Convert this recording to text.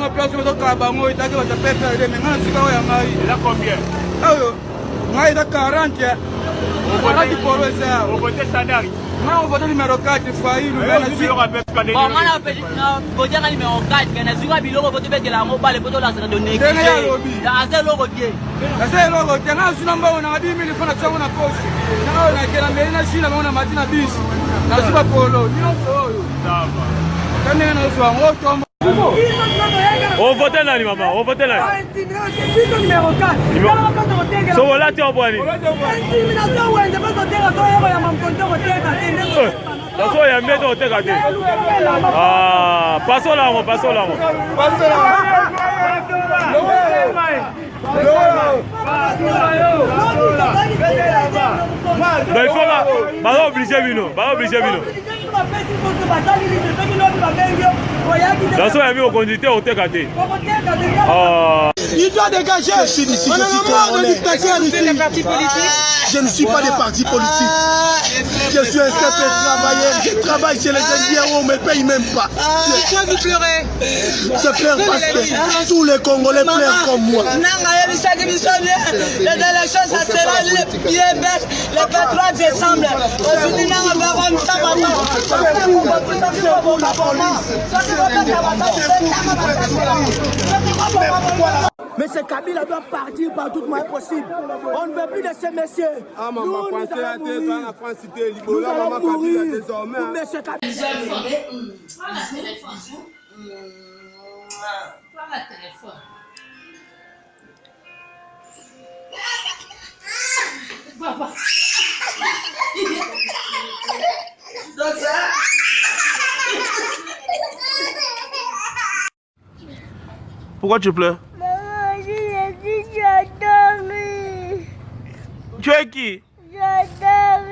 ma place, je vais au Kabango, et t'as dit, tu peux faire des ménages, c'est quoi, il a combien? Ah oui, il a 40, il a 40 pour le ça. Au côté standard. Non, on vote numéro 4, il faut y aller. Bon, moi, on vote numéro 4, mais je suis pas biloko vote avec la mobile, pour la salle de négliger. C'est l'euro pied. C'est l'euro, tu as un nombre, on a 10 000 francs à la poche. On a quel américain, Chine, on a matin à bis. On a pas pour l'eau. On vote là, maman, on vote là. Numéro 4. So voilà, tu as boire. That's why I made out take a day. Ah, passons là, passons là. Mais il faut là, pas obligé Vino, pas obligé Vino. That's why I made au conducteur au take a day. Il doit dégager. Je suis d'ici, je suis congolais. Je ne suis pas des partis politiques. Je suis un simple travailleur. Je travaille chez les Indiens, on ne me paye même pas. Pourquoi vous pleurez? Je pleure parce que tous les Congolais pleurent comme moi. Les élections, ça sera le pied bête, le 23 décembre. Aujourd'hui, nous avons mais ce Kabila doit partir par toute moyen possible. On ne veut plus de ces messieurs. Ah, maman, pensez à tes dans la France, c'était Nous allons mourir. désormais. Monsieur Kabila. Prends la téléphone. Prends la téléphone. Papa. Pourquoi tu pleures? Maman, j'ai dit j'adore. Tu es qui? J'adore.